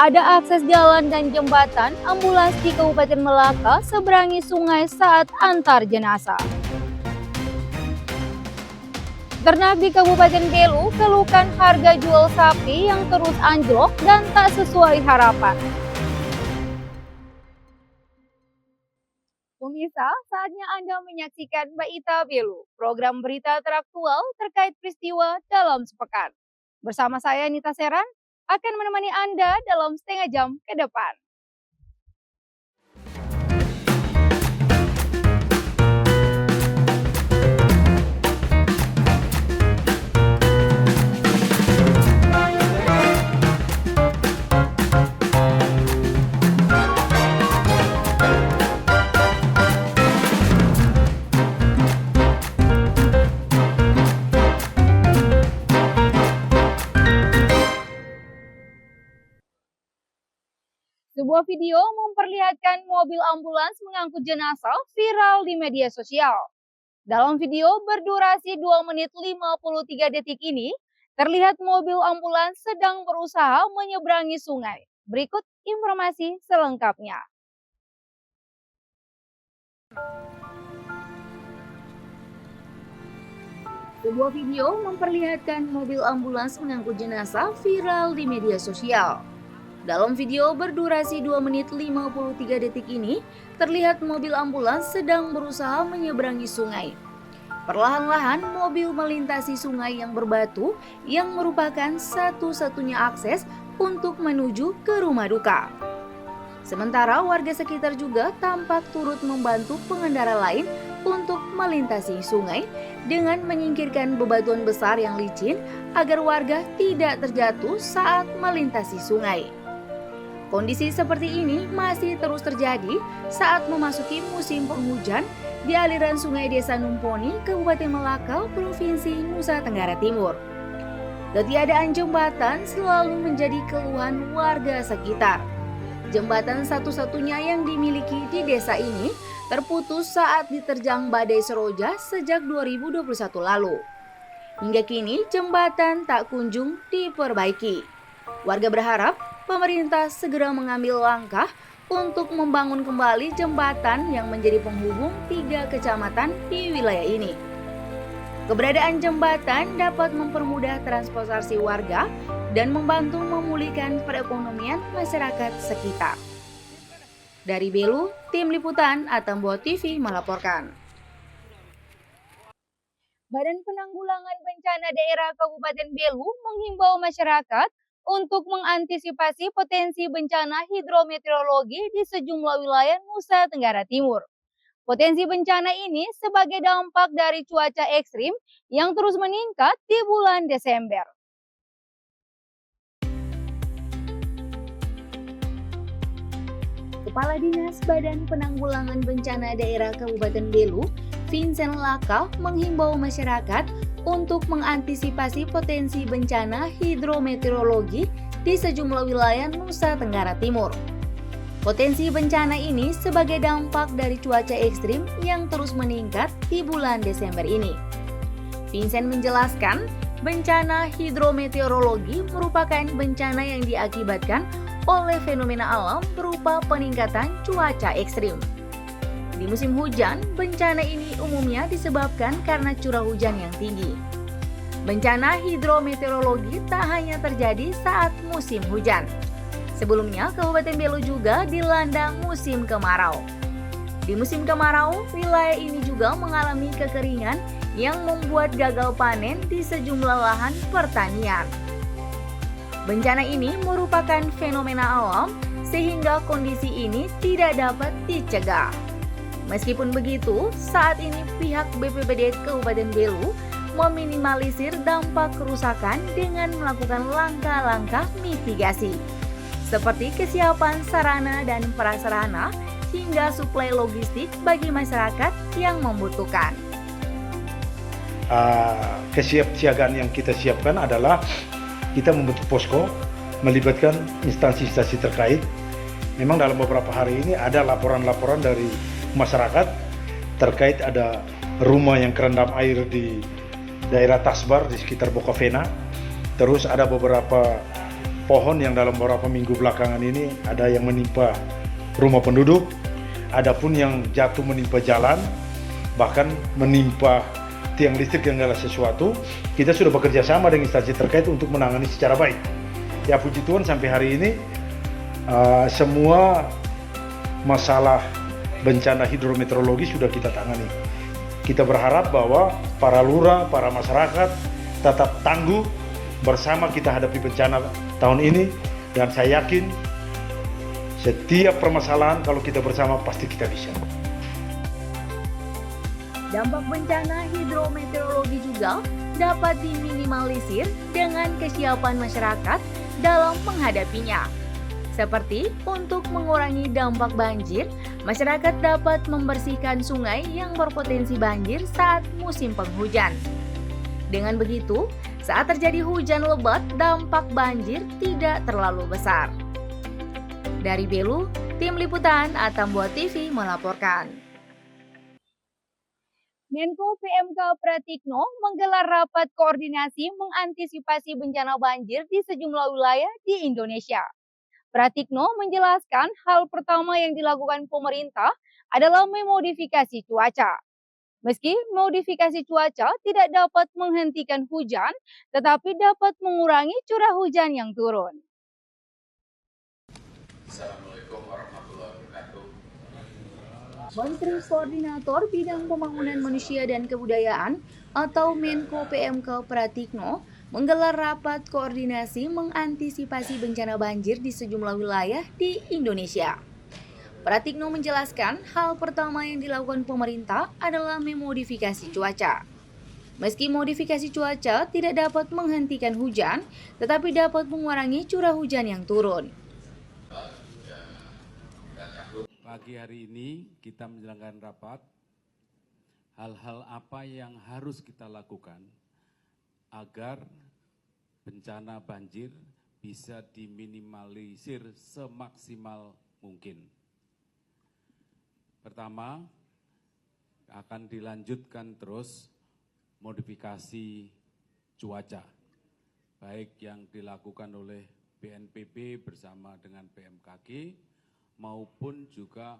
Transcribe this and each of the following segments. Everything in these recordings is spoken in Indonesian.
ada akses jalan dan jembatan, ambulans di Kabupaten Melaka seberangi sungai saat antar jenazah. Ternak di Kabupaten Belu keluhkan harga jual sapi yang terus anjlok dan tak sesuai harapan. Pemirsa, saatnya Anda menyaksikan Mbak Ita Belu, program berita teraktual terkait peristiwa dalam sepekan. Bersama saya Nita Seran akan menemani Anda dalam setengah jam ke depan. Sebuah video memperlihatkan mobil ambulans mengangkut jenazah viral di media sosial. Dalam video berdurasi 2 menit 53 detik ini, terlihat mobil ambulans sedang berusaha menyeberangi sungai. Berikut informasi selengkapnya. Sebuah video memperlihatkan mobil ambulans mengangkut jenazah viral di media sosial. Dalam video berdurasi 2 menit 53 detik ini, terlihat mobil ambulans sedang berusaha menyeberangi sungai. Perlahan-lahan mobil melintasi sungai yang berbatu yang merupakan satu-satunya akses untuk menuju ke rumah duka. Sementara warga sekitar juga tampak turut membantu pengendara lain untuk melintasi sungai dengan menyingkirkan bebatuan besar yang licin agar warga tidak terjatuh saat melintasi sungai. Kondisi seperti ini masih terus terjadi saat memasuki musim penghujan di aliran sungai Desa Numponi, Kabupaten Melaka, Provinsi Nusa Tenggara Timur. Ketiadaan jembatan selalu menjadi keluhan warga sekitar. Jembatan satu-satunya yang dimiliki di desa ini terputus saat diterjang badai Seroja sejak 2021 lalu. Hingga kini jembatan tak kunjung diperbaiki. Warga berharap pemerintah segera mengambil langkah untuk membangun kembali jembatan yang menjadi penghubung 3 kecamatan di wilayah ini. Keberadaan jembatan dapat mempermudah transportasi warga dan membantu memulihkan perekonomian masyarakat sekitar. Dari Belu, Tim Liputan Atambua TV melaporkan. Badan Penanggulangan Bencana Daerah Kabupaten Belu menghimbau masyarakat untuk mengantisipasi potensi bencana hidrometeorologi di sejumlah wilayah Nusa Tenggara Timur. Potensi bencana ini sebagai dampak dari cuaca ekstrim yang terus meningkat di bulan Desember. Kepala Dinas Badan Penanggulangan Bencana Daerah Kabupaten Belu, Vincent Laka, menghimbau masyarakat untuk mengantisipasi potensi bencana hidrometeorologi di sejumlah wilayah Nusa Tenggara Timur. Potensi bencana ini sebagai dampak dari cuaca ekstrim yang terus meningkat di bulan Desember ini. Vincent menjelaskan, bencana hidrometeorologi merupakan bencana yang diakibatkan oleh fenomena alam berupa peningkatan cuaca ekstrim. Di musim hujan, bencana ini umumnya disebabkan karena curah hujan yang tinggi. Bencana hidrometeorologi tak hanya terjadi saat musim hujan. Sebelumnya, Kabupaten Belu juga dilanda musim kemarau. Di musim kemarau, wilayah ini juga mengalami kekeringan yang membuat gagal panen di sejumlah lahan pertanian. Bencana ini merupakan fenomena alam sehingga kondisi ini tidak dapat dicegah. Meskipun begitu, saat ini pihak BPBD Kabupaten Belu meminimalisir dampak kerusakan dengan melakukan langkah-langkah mitigasi, seperti kesiapan sarana dan prasarana hingga suplai logistik bagi masyarakat yang membutuhkan. Kesiapsiagaan yang kita siapkan adalah kita membentuk posko, melibatkan instansi-instansi terkait. Memang dalam beberapa hari ini ada laporan-laporan dari masyarakat terkait ada rumah yang kerendam air di daerah Tasbar di sekitar Bokavena. Terus ada beberapa pohon yang dalam beberapa minggu belakangan ini ada yang menimpa rumah penduduk, ada pun yang jatuh menimpa jalan, bahkan menimpa tiang listrik yang adalah sesuatu. Kita sudah bekerja sama dengan instansi terkait untuk menangani secara baik. Ya puji Tuhan sampai hari ini semua masalah bencana hidrometeorologi sudah kita tangani. Kita berharap bahwa para lurah, para masyarakat tetap tangguh bersama kita hadapi bencana tahun ini, dan saya yakin setiap permasalahan kalau kita bersama pasti kita bisa. Dampak bencana hidrometeorologi juga dapat diminimalisir dengan kesiapan masyarakat dalam menghadapinya. Seperti untuk mengurangi dampak banjir, masyarakat dapat membersihkan sungai yang berpotensi banjir saat musim penghujan. Dengan begitu, saat terjadi hujan lebat, dampak banjir tidak terlalu besar. Dari Belu, Tim Liputan Atambua TV melaporkan. Menko PMK Pratikno menggelar rapat koordinasi mengantisipasi bencana banjir di sejumlah wilayah di Indonesia. Pratikno menjelaskan hal pertama yang dilakukan pemerintah adalah memodifikasi cuaca. Meski modifikasi cuaca tidak dapat menghentikan hujan, tetapi dapat mengurangi curah hujan yang turun. Assalamualaikum warahmatullahi wabarakatuh. Menteri Koordinator Bidang Pembangunan Manusia dan Kebudayaan atau Menko PMK Pratikno menggelar rapat koordinasi mengantisipasi bencana banjir di sejumlah wilayah di Indonesia. Pratikno menjelaskan hal pertama yang dilakukan pemerintah adalah memodifikasi cuaca. Meski modifikasi cuaca tidak dapat menghentikan hujan, tetapi dapat mengurangi curah hujan yang turun. Pagi hari ini kita menjalankan rapat, hal-hal apa yang harus kita lakukan agar bencana banjir bisa diminimalisir semaksimal mungkin. Pertama, akan dilanjutkan terus modifikasi cuaca, baik yang dilakukan oleh BNPB bersama dengan BMKG maupun juga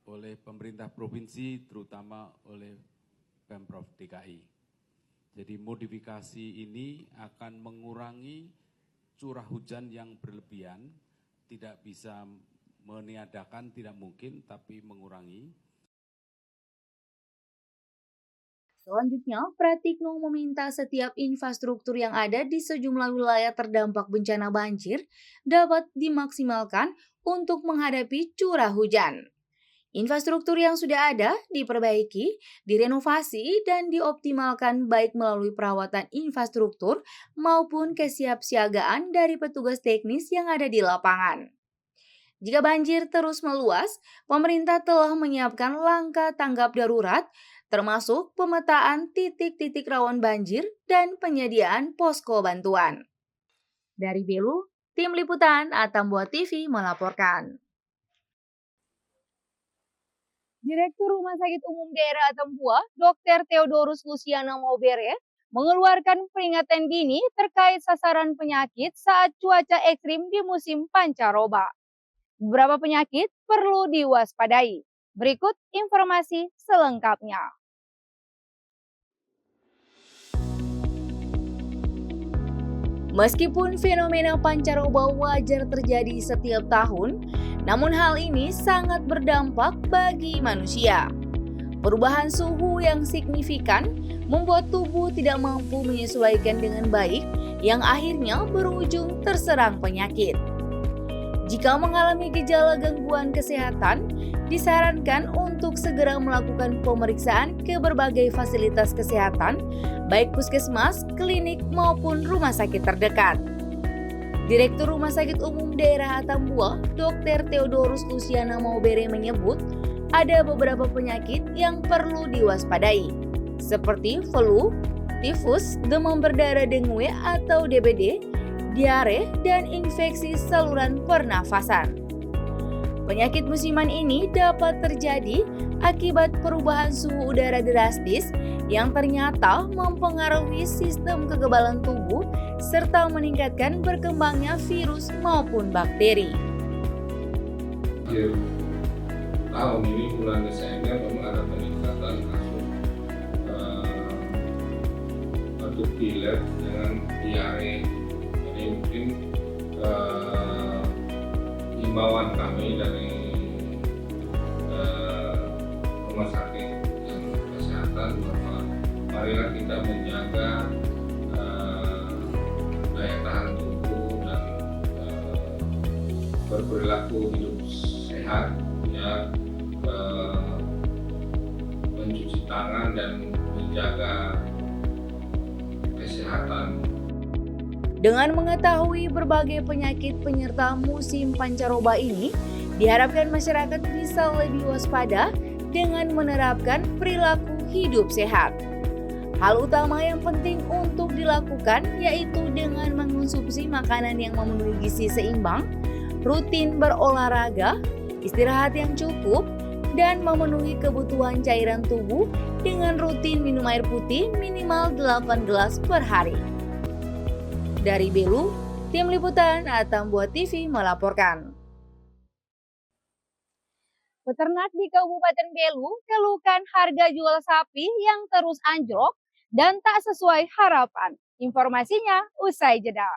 oleh pemerintah provinsi, terutama oleh Pemprov DKI. Jadi modifikasi ini akan mengurangi curah hujan yang berlebihan, tidak bisa meniadakan, tidak mungkin, tapi mengurangi. Selanjutnya, Pratikno meminta setiap infrastruktur yang ada di sejumlah wilayah terdampak bencana banjir dapat dimaksimalkan untuk menghadapi curah hujan. Infrastruktur yang sudah ada diperbaiki, direnovasi, dan dioptimalkan baik melalui perawatan infrastruktur maupun kesiapsiagaan dari petugas teknis yang ada di lapangan. Jika banjir terus meluas, pemerintah telah menyiapkan langkah tanggap darurat, termasuk pemetaan titik-titik rawan banjir dan penyediaan posko bantuan. Dari Belu, Tim Liputan Atambua TV melaporkan. Direktur Rumah Sakit Umum Daerah Atambua, Dr. Theodorus Luciana Maubere, mengeluarkan peringatan dini terkait sasaran penyakit saat cuaca ekstrim di musim pancaroba. Beberapa penyakit perlu diwaspadai. Berikut informasi selengkapnya. Meskipun fenomena pancaroba wajar terjadi setiap tahun, namun hal ini sangat berdampak bagi manusia. Perubahan suhu yang signifikan membuat tubuh tidak mampu menyesuaikan dengan baik, yang akhirnya berujung terserang penyakit. Jika mengalami gejala gangguan kesehatan, disarankan untuk segera melakukan pemeriksaan ke berbagai fasilitas kesehatan, baik puskesmas, klinik, maupun rumah sakit terdekat. Direktur Rumah Sakit Umum Daerah Atambua, Dr. Theodorus Luciana Maubere menyebut ada beberapa penyakit yang perlu diwaspadai, seperti flu, tifus, demam berdarah dengue atau DBD, diare, dan infeksi saluran pernafasan. Penyakit musiman ini dapat terjadi akibat perubahan suhu udara drastis yang ternyata mempengaruhi sistem kekebalan tubuh serta meningkatkan berkembangnya virus maupun bakteri. Akhir tahun ini bulan Desember memang ada peningkatan kasus batuk pilek dengan diare. Jadi mungkin himbauan kami dari rumah sakit dan kesehatan bahwa marilah kita menjaga daya tahan tubuh dan berperilaku hidup sehat, ya, mencuci tangan dan menjaga kesehatan. Dengan mengetahui berbagai penyakit penyerta musim pancaroba ini, diharapkan masyarakat bisa lebih waspada dengan menerapkan perilaku hidup sehat. Hal utama yang penting untuk dilakukan yaitu dengan mengonsumsi makanan yang memenuhi gizi seimbang, rutin berolahraga, istirahat yang cukup, dan memenuhi kebutuhan cairan tubuh dengan rutin minum air putih minimal 8 gelas per hari. Dari Belu, tim liputan Atambua TV melaporkan. Peternak di Kabupaten Belu keluhkan harga jual sapi yang terus anjlok dan tak sesuai harapan. Informasinya usai jeda.